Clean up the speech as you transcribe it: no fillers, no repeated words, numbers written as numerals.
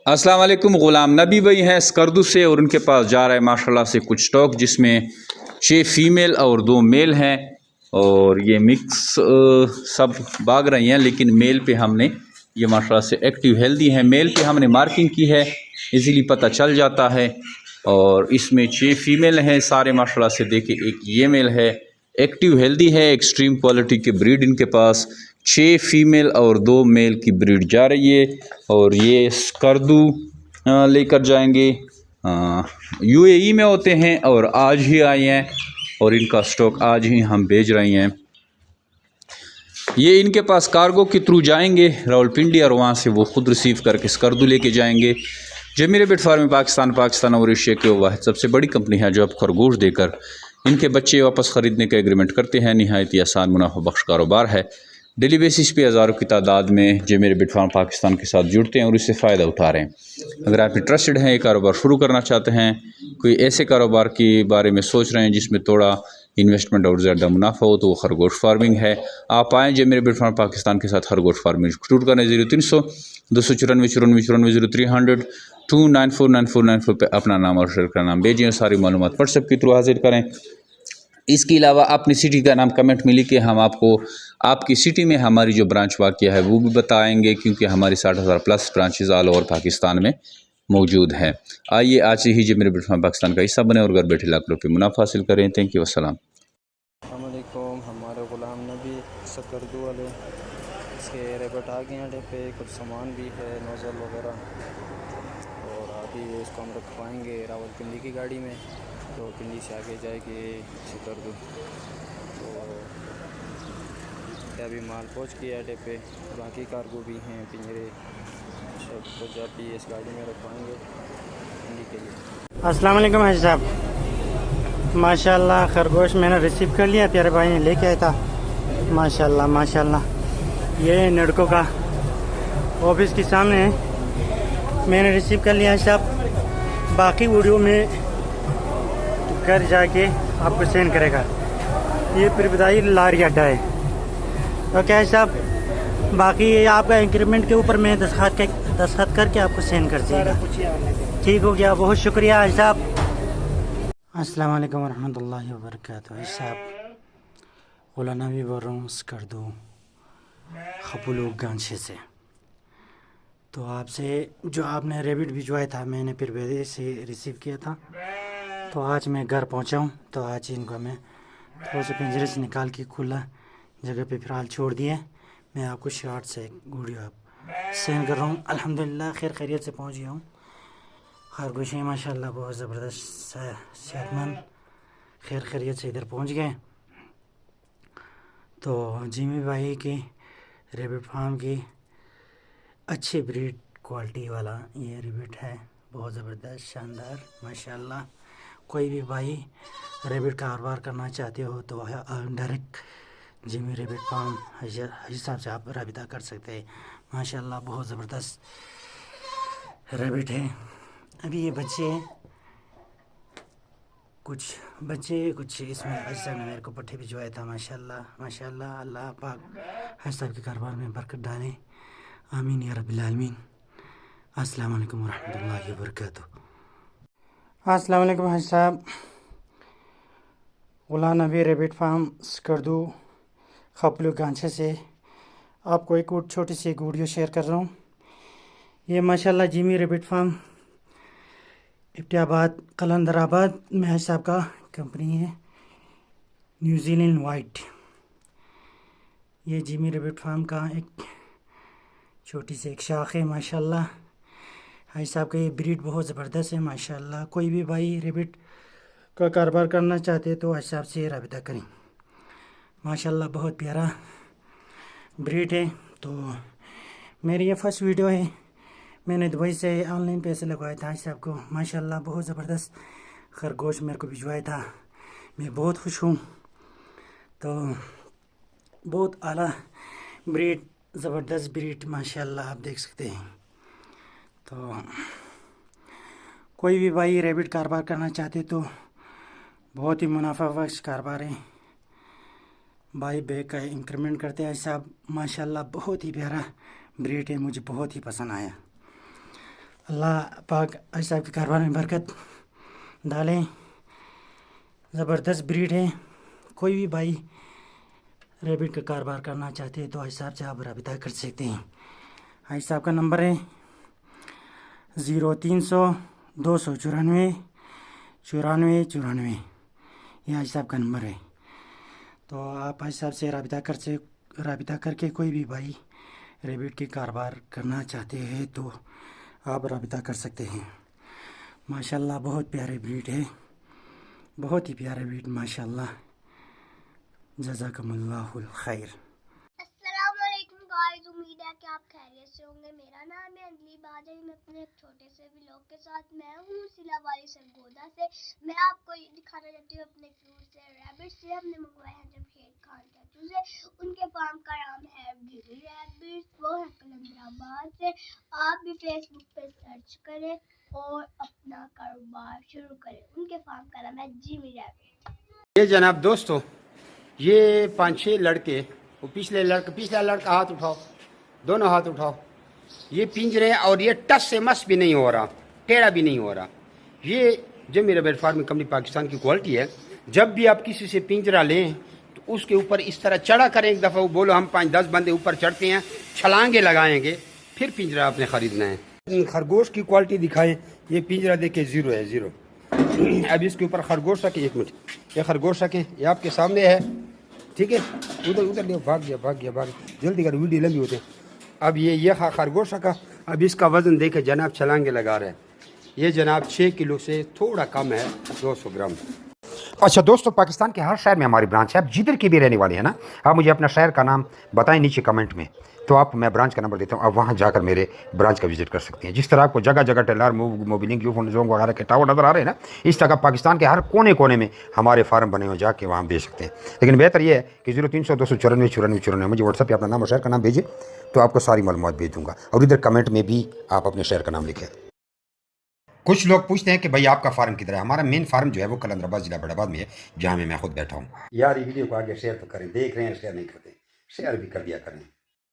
अस्सलाम वालेकुम। ग़ुलाम नबी भाई हैं स्कर्दू से और उनके पास जा रहा है माशाल्लाह से कुछ स्टॉक जिसमें 6 फीमेल और 2 मेल हैं और ये मिक्स सब भाग रही हैं, लेकिन मेल पे हमने ये माशाल्लाह से एक्टिव हेल्दी हैं। मेल पे हमने मार्किंग की है, इजीली पता चल जाता है। और इसमें 6 फीमेल हैं सारे माशाल्लाह से। देखिए एक ये मेल है, एक्टिव हेल्दी है, एक्सट्रीम क्वालिटी के ब्रीड इनके पास। 6 फीमेल और 2 मेल की ब्रीड जा रही है और ये स्कर्दू लेकर जाएंगे। यूएई में होते हैं और आज ही आए हैं और इनका स्टॉक आज ही हम भेज रहे हैं। ये इनके पास कार्गो के थ्रू जाएंगे रावलपिंडी और वहाँ से वो ख़ुद रिसीव करके स्कर्दू लेके जाएंगे। जमीर रेबिट फार्म पाकिस्तान और एशिया की वाहिद सबसे बड़ी कंपनी है जो अब खरगोश देकर इनके बच्चे वापस ख़रीदने का एग्रीमेंट करते हैं। नहायत ही आसान मुनाफा बख्श कारोबार है। डेली बेसिस पे हज़ारों की तादाद में जमीर रेबिट फार्म पाकिस्तान के साथ जुड़ते हैं और इससे फ़ायदा उठा रहे हैं। अगर आप इंटरेस्टेड हैं, ये कारोबार शुरू करना चाहते हैं, कोई ऐसे कारोबार के बारे में सोच रहे हैं जिसमें थोड़ा इन्वेस्टमेंट और ज़्यादा मुनाफा हो, तो वो खरगोश फार्मिंग है। आप आएँ जमीर रेबिट फार्म पाकिस्तान के साथ खरगोश फार्मिंग शुरू करें। 0300 294 94 94 0300 2949494 पर अपना नाम और शहर का नाम भेजें। सारी मालूमात व्हाट्सएप के थ्रू हाजिर करें। इसके अलावा अपनी सिटी का नाम कमेंट में लिखे, हम आपको आपकी सिटी में हमारी जो ब्रांच वाक़या है वो भी बताएंगे, क्योंकि हमारी 60,000 plus branches all over Pakistan में मौजूद हैं। आइए आज से ही जमीर रेबिट फार्म पाकिस्तान का हिस्सा बने और घर बैठे लाख रुपये मुनाफा हासिल करें। थैंक यू, अस्सलाम। अस्सलामुअलैकुम। हमारे ग़ुलाम नबी स्कर्दू वाले इसके रेबिट आ गए अड्डे पे, कुछ सामान भी है, नोज़ल वगैरह, और अभी इसको हम रखवाएँगे रावलपिंडी की गाड़ी में, तो पिंडी से आगे जाएगी स्कर्दू। तो अभी माल पहुँच गया अड्डे पे, बाकी कार्गो भी हैं, पिंजरे सब कुछ अभी इस गाड़ी में रखवाएँगे पिंडी के लिए। अस्सलाम वालेकुम हाजी साहब। माशाल्लाह खरगोश मैंने रिसीव कर लिया, प्यारे भाई ने लेके आया था। माशाल्लाह माशाल्लाह, ये नड़कों का ऑफिस के सामने है, मैंने रिसीव कर लिया साहब। बाकी वीडियो में घर जाके आपको सेंड करेगा। ये पिरबदाई लारी अड्डा है, तो क्या है साहब, बाकी आपका इंक्रीमेंट के ऊपर मैं दस्तखत करके आपको सेंड कर देगा। ठीक हो गया, बहुत शुक्रिया हाजी साहब। अस्सलाम वालेकुम वरहमतुल्लाहि वबरकातुहू। साहब ग़ुलाम नबी बोल रहा हूँ स्कर्दू खपुलू गांछे से। तो आपसे जो आपने रेबिट भिजवाया था, मैंने पिरबदाई से रिसीव किया था। तो आज मैं घर पहुंचा हूं, तो आज इनको मैं थोड़ा सा पिंजरे से निकाल के खुला जगह पे फ़िलहाल छोड़ दिए। मैं आपको शॉर्ट से वीडियो आप सेंड कर रहा हूँ। अल्हम्दुलिल्लाह खैर खैरियत से पहुंच गया हूँ। खरगोशें माशाल्लाह बहुत ज़बरदस्त सेहतमंद खैर खैरियत से इधर पहुंच गए। तो जिमी भाई की रेबिट फार्म की अच्छी ब्रीड क्वालिटी वाला ये रेबिट है, बहुत ज़बरदस्त शानदार माशाल्लाह। कोई भी भाई रेबिट कारोबार करना चाहते हो तो डायरेक्ट जिमी रेबिट फार्म हाजी साहब से आप राबिता कर सकते हैं। माशाल्लाह बहुत ज़बरदस्त रेबिट है। अभी ये बच्चे कुछ इसमें हाजी साहब ने मेरे को पट्टे भिजवाया था। माशाल्लाह माशाल्लाह, अल्लाह पाक हाजी साहब के कारोबार में बरकत डाले, आमीन या रब्बिल आलमीन। अस्सलाम वालेकुम वरहमतुल्लाहि वबरकातुहू। अस्सलाम वालेकुम हाजी साहब। ग़ुलाम नबी रेबिट फार्म स्कर्दू खपलू गांछे से आपको एक और छोटी सी वीडियो शेयर कर रहा हूँ। ये माशाल्लाह जिमी रेबिट फार्म इब्तियाबाद कलंदराबाद में हाजी साहब का कंपनी है, न्यूजीलैंड वाइट। ये जिमी रेबिट फार्म का एक छोटी सी एक शाख है। माशाल्लाह हाजी साहब का ये ब्रीड बहुत ज़बरदस्त है माशाल्लाह। कोई भी भाई रेबिट का कारोबार करना चाहते हैं तो हाजी साहब से राबिता करें। माशाल्लाह बहुत प्यारा ब्रीड है। तो मेरी ये फर्स्ट वीडियो है, मैंने दुबई से ऑनलाइन पैसे लगवाए थे हाजी साहब को। माशाल्लाह बहुत ज़बरदस्त खरगोश मेरे को भिजवाया था, मैं बहुत खुश हूँ। तो बहुत आला ब्रीड, ज़बरदस्त ब्रीड माशाल्लाह आप देख सकते हैं। तो कोई भी भाई रेबिट कारोबार करना चाहते तो बहुत ही मुनाफा बख्श कारोबार है। भाई बैग का इंक्रीमेंट करते हैं साहब। माशाल्लाह बहुत ही प्यारा ब्रीड है, मुझे बहुत ही पसंद आया। अल्लाह पाक हाजी साहब के कारोबार में बरकत डालें। ज़बरदस्त ब्रीड है। कोई भी भाई रैबिट का कारोबार करना चाहते हैं तो हाजी साहब से आप रब्ता कर सकते हैं। हाजी साहब का नंबर है 0300 294 94 94। ये हाजी साहब का नंबर है। तो आप हाजी साहब से रब्ता करके कोई भी भाई रैबिट के कारोबार करना चाहते हैं तो आप रब्ता कर सकते हैं। माशाल्लाह बहुत प्यारे ब्रीड है, बहुत ही प्यारे ब्रीड माशाल्लाह। जज़ाकमुल्लाहुल खैर। अस्सलामुअलैकुम गाइस, उम्मीद है कि आप खैरियत से होंगे। मेरा नाम है अंजलि बाजरी। मैं अपने एक छोटे से व्लॉग के साथ मैं हूँ सिलावारी सरगोदा से। मैं आपको ये दिखाना चाहती हूँ अपने क्यूट से रैबिट से हमने मंगवाए हैं जमशेद खान चाचू से। उनके फार्म का नाम है जिमी रैबिट, वो है कलंदराबाद से। आप भी फेसबुक पे सर्च करें और अपना कारोबार शुरू करें। उनके फार्म का नाम है जिमी रैबिट। ये जनाब दोस्तों, ये 5-6 लड़के, वो पिछला लड़का हाथ उठाओ, दोनों हाथ उठाओ। ये पिंजरे और ये टस से मस भी नहीं हो रहा, टेढ़ा भी नहीं हो रहा। ये जो मेरे रैबिट फार्म कंपनी पाकिस्तान की क्वालिटी है। जब भी आप किसी से पिंजरा लें तो उसके ऊपर इस तरह चढ़ा करें। एक दफ़ा वो बोलो हम 5-10 बंदे ऊपर चढ़ते हैं, छलांगे लगाएंगे, फिर पिंजरा आपने ख़रीदना है। खरगोश की क्वालिटी दिखाएं। ये पिंजरा देखिए ज़ीरो है, ज़ीरो। अब इसके ऊपर खरगोश रखें, एक मिनट, ये खरगोश रखें, ये आपके सामने है, ठीक है। उधर ले, भाग गया, जल्दी कर, वीडियो लंबी होते। अब ये खरगोश रखा। अब इसका वज़न देखे जनाब, छलांगे लगा रहे हैं। ये जनाब 6 किलो से थोड़ा कम है, 200 ग्राम। अच्छा दोस्तों, पाकिस्तान के हर शहर में हमारी ब्रांच है। आप जिधर के भी रहने वाले हैं ना, आप मुझे अपना शहर का नाम बताएं नीचे कमेंट में, तो आप मैं ब्रांच का नंबर देता हूँ। आप वहाँ जाकर मेरे ब्रांच का विजिट कर सकते हैं। जिस तरह आपको जगह जगह टेलर मोबिलिंग जोंग वगैरह के टावर नज़र आ रहे हैं ना, इस तरह पाकिस्तान के हर कोने कोने में हमारे फार्म बने हुए, जाके वहाँ बेच सकते हैं। लेकिन बेहतर ये है कि 0300 294 94 94 मुझे व्हाट्सएप पर अपना नाम और शहर का नाम भेजिए, तो आपको सारी मालूमात भेज दूँगा। और इधर कमेंट में भी आप अपने शहर का नाम लिखें। कुछ लोग पूछते हैं कि भाई आपका फार्म किधर है। हमारा मेन फार्म जो है वो कलंदराबाद जिला बड़ाबाद में है, जहाँ मैं खुद बैठा हूँ। यार ये वीडियो को आगे शेयर तो करें, देख रहे हैं शेयर नहीं करते, शेयर भी कर दिया करें।